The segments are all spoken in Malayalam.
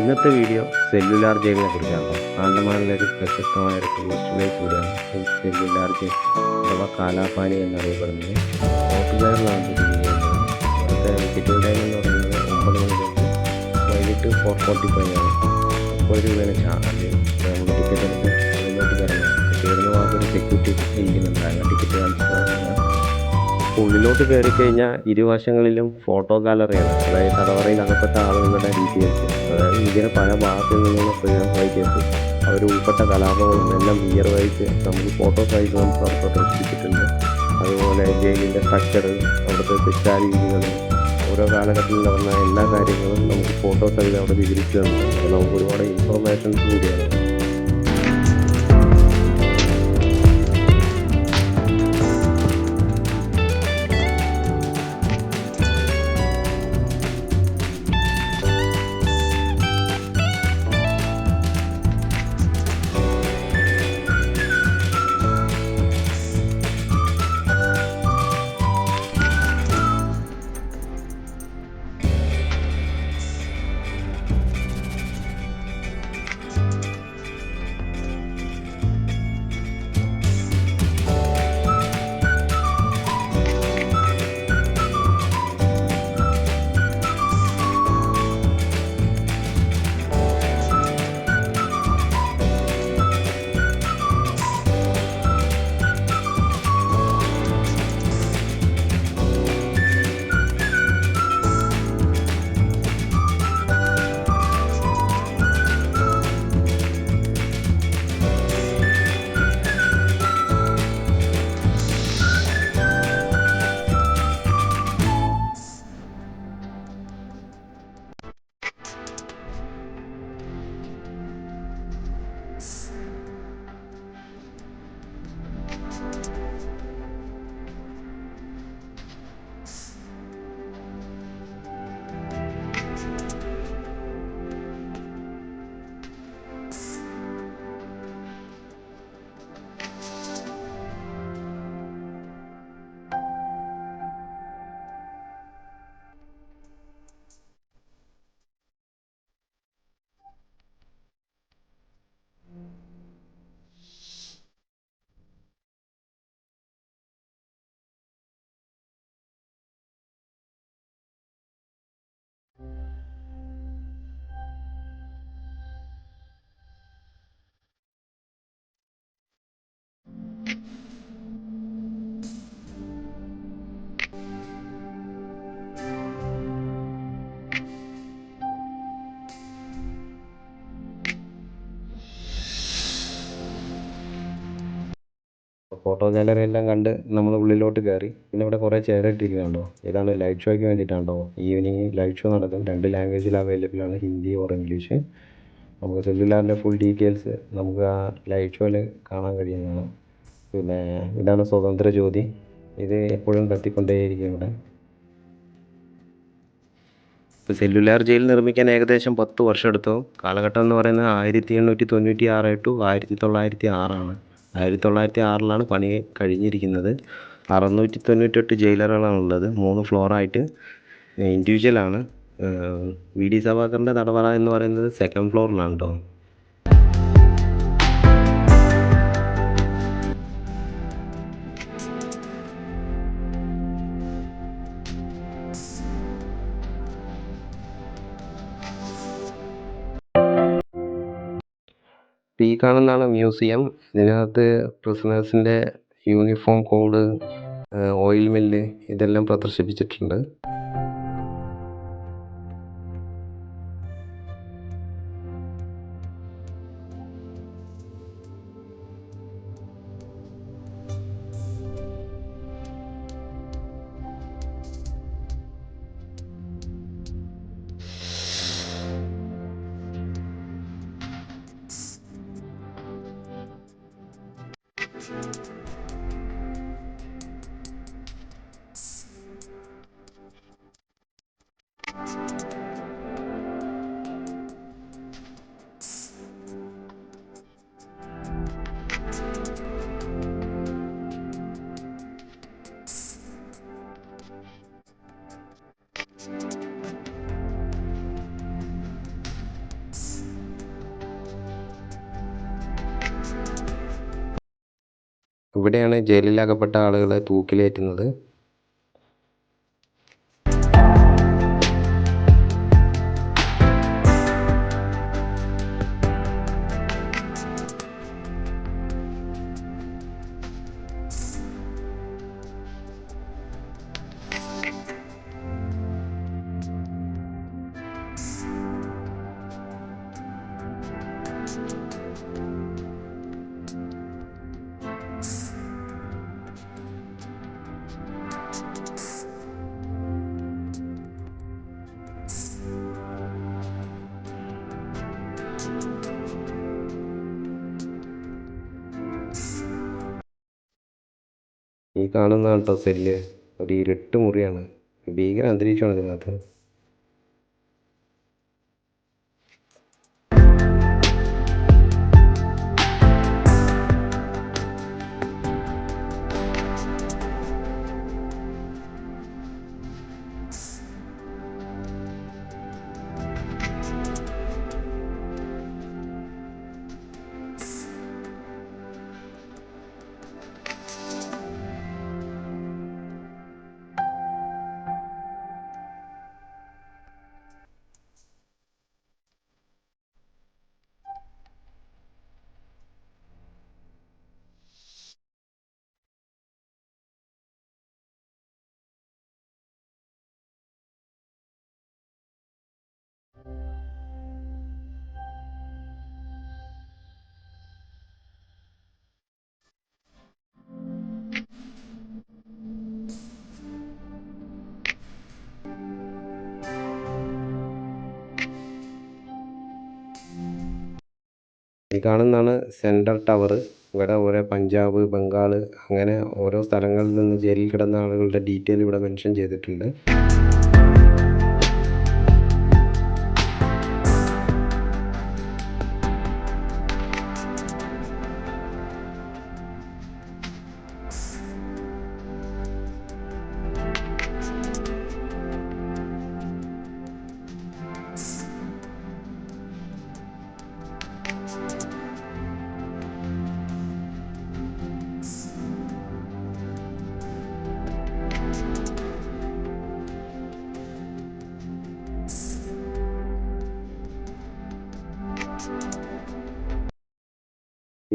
ഇന്നത്തെ വീഡിയോ സെല്ലുലാർ ജയിലിനെ കുറിച്ചാണ്. ആൻഡമാനിലെ ഒരു പ്രശസ്തമായ ഒരു ടൂറിസ്റ്റ് പ്ലേസ് കൂടിയാണ് സെല്ലുലാർ ജയിൽ അഥവാ കാലാപാനി എന്നറിയപ്പെടുന്നത്. നോർത്ത് ബെയറിലാണ് സ്ഥിതി ചെയ്യുന്നത്. ഇവിടുത്തെ വിസിറ്റിംഗ് ടൈം എന്ന് പറയുന്നത് 9 മണി തൊട്ട് വൈകിട്ട് 4:45 ആണ്. 30 രൂപയാണ് ചാർജ്. നമ്മൾ ടിക്കറ്റ് എടുത്ത് ഉള്ളിലോട്ട് കയറണം. കയറുന്ന ഭാഗത്ത് ഒരു സെക്യൂരിറ്റി ഇരിക്കുന്നുണ്ട്. അങ്ങനെ ടിക്കറ്റ് കാണിച്ചിട്ട് ഉള്ളിലോട്ട് കയറി കഴിഞ്ഞാൽ ഇരുവശങ്ങളിലും ഫോട്ടോ ഗാലറിയാണ്. അതായത് തടവറയിൽ അകപ്പെട്ട ആളുകളുടെ ഡീറ്റെയിൽസ്, അതായത് ഇന്ത്യയുടെ പല ഭാഗത്തു നിന്നുള്ള ഫ്രീഡം ഫൈറ്റേഴ്സ് അവർ ഉൾപ്പെട്ട കലാപങ്ങളും എല്ലാം ക്ലിയറായിട്ട് നമുക്ക് ഫോട്ടോസായിട്ട് നമുക്ക് അവിടെ പ്രദർശിപ്പിച്ചിട്ടുണ്ട്. അതുപോലെ ജയിലിൻ്റെ സ്ട്രക്ചർ, അവിടുത്തെ ശിക്ഷാരീതികൾ, ഓരോ കാലഘട്ടത്തിൽ നടന്ന എല്ലാ കാര്യങ്ങളും നമുക്ക് ഫോട്ടോസായിട്ട് അവിടെ വിവരിച്ചു തന്നിട്ടുണ്ട്. അത് നമുക്ക് ഒരുപാട് ഇൻഫർമേഷൻസ് കൂടിയാണ്. ഫോട്ടോ ഗാലറി എല്ലാം കണ്ട് നമ്മൾ ഉള്ളിലോട്ട് കയറി. പിന്നെ ഇവിടെ കുറേ ചെയറിട്ടിരിക്കുന്നുണ്ടോ, ഇതാണ് ലൈറ്റ് ഷോയ്ക്ക് വേണ്ടിയിട്ടാണോ. ഈവനിങ് ലൈറ്റ് ഷോ നടക്കും. 2 ലാംഗ്വേജിൽ അവൈലബിൾ ആണ്, ഹിന്ദി ഓർ ഇംഗ്ലീഷ്. നമുക്ക് സെല്ലുലാറിൻ്റെ ഫുൾ ഡീറ്റെയിൽസ് നമുക്ക് ആ ലൈറ്റ് ഷോയിൽ കാണാൻ കഴിയുന്നതാണ്. പിന്നെ ഇതാണ് സ്വതന്ത്ര ജ്യോതി. ഇത് എപ്പോഴും കത്തിക്കൊണ്ടേയിരിക്കും ഇവിടെ. ഇപ്പോൾ സെല്ലുലാർ ജയിൽ നിർമ്മിക്കാൻ ഏകദേശം 10 വർഷം എടുത്തു. കാലഘട്ടം എന്ന് പറയുന്നത് 1896 ടു 1906 ആണ്. 1906 പണി കഴിഞ്ഞിരിക്കുന്നത്. 698 ജയിലറുകളാണുള്ളത്. 3 ഫ്ലോറായിട്ട് ഇൻഡിവിജ്വലാണ്. വി.ഡി. സവാക്കറിൻ്റെ തടവറ എന്ന് പറയുന്നത് 2nd ഫ്ലോറിലാണ് കേട്ടോ. ഈ കാണുന്നതാണ് മ്യൂസിയം. ഇതിനകത്ത് പ്രിസണേഴ്സിൻ്റെ യൂണിഫോം കോഡ്, ഓയിൽ മില്ല് ഇതെല്ലാം പ്രദർശിപ്പിച്ചിട്ടുണ്ട്. ഇവിടെയാണ് ജയിലിൽ അകപ്പെട്ട ആളുകളെ തൂക്കിലേറ്റുന്നത്. ഈ കാണുന്നതാണ് കേട്ടോ സെല്ല്. ഒരു ഇരുട്ട് മുറിയാണ്. ഭീകര അന്തരീക്ഷമാണ് ഇതിനകത്ത്. ഈ കാണുന്നതാണ് സെൻട്രൽ ടവർ. ഇവിടെ ഓരോ പഞ്ചാബ്, ബംഗാൾ അങ്ങനെ ഓരോ സ്ഥലങ്ങളിൽ നിന്ന് ജയിലിൽ കിടന്ന ആളുകളുടെ ഡീറ്റെയിൽ ഇവിടെ മെൻഷൻ ചെയ്തിട്ടുണ്ട്.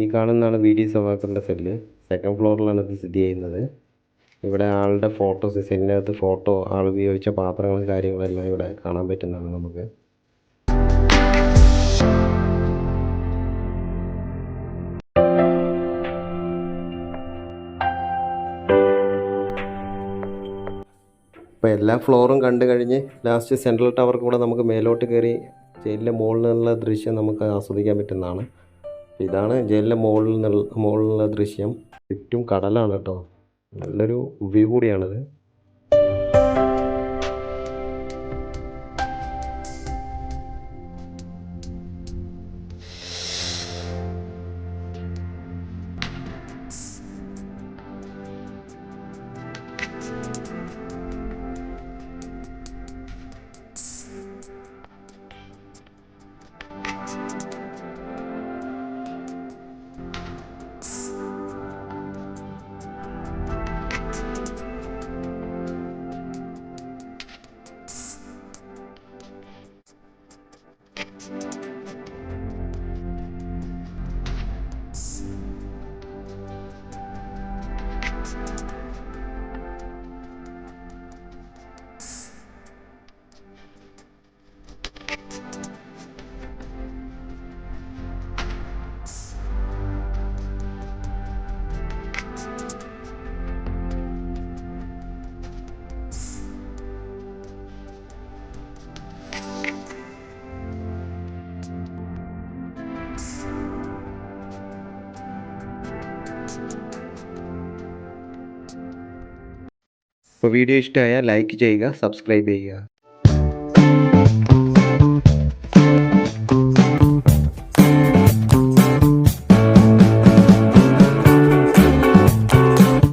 ഈ കാണുന്നതാണ് വി.ഡി. സവാക്കറിൻ്റെ സെല്ല്. സെക്കൻഡ് ഫ്ലോറിലാണ് ഇത് സ്ഥിതി ചെയ്യുന്നത്. ഇവിടെ ആളുടെ ഫോട്ടോസ്, സെല്ലിനകത്ത് ഫോട്ടോ, ആൾ ഉപയോഗിച്ച പാത്രങ്ങളും കാര്യങ്ങളെല്ലാം ഇവിടെ കാണാൻ പറ്റുന്നതാണ് നമുക്ക്. ഇപ്പോൾ എല്ലാ ഫ്ലോറും കണ്ടു കഴിഞ്ഞ് ലാസ്റ്റ് സെൻട്രൽ ടവർ കൂടെ നമുക്ക് മേലോട്ട് കയറി ജയിലിൻ്റെ മുകളിൽ നിന്നുള്ള ദൃശ്യം നമുക്ക് ആസ്വദിക്കാൻ പറ്റുന്നതാണ്. ഇതാണ് ജയിലിൻ്റെ മുകളിലുള്ള ദൃശ്യം. ചുറ്റും കടലാണ് കേട്ടോ. നല്ലൊരു വ്യൂ കൂടിയാണിത്. അപ്പോൾ വീഡിയോ ഇഷ്ടമായാൽ ലൈക്ക് ചെയ്യുക, സബ്സ്ക്രൈബ് ചെയ്യുക.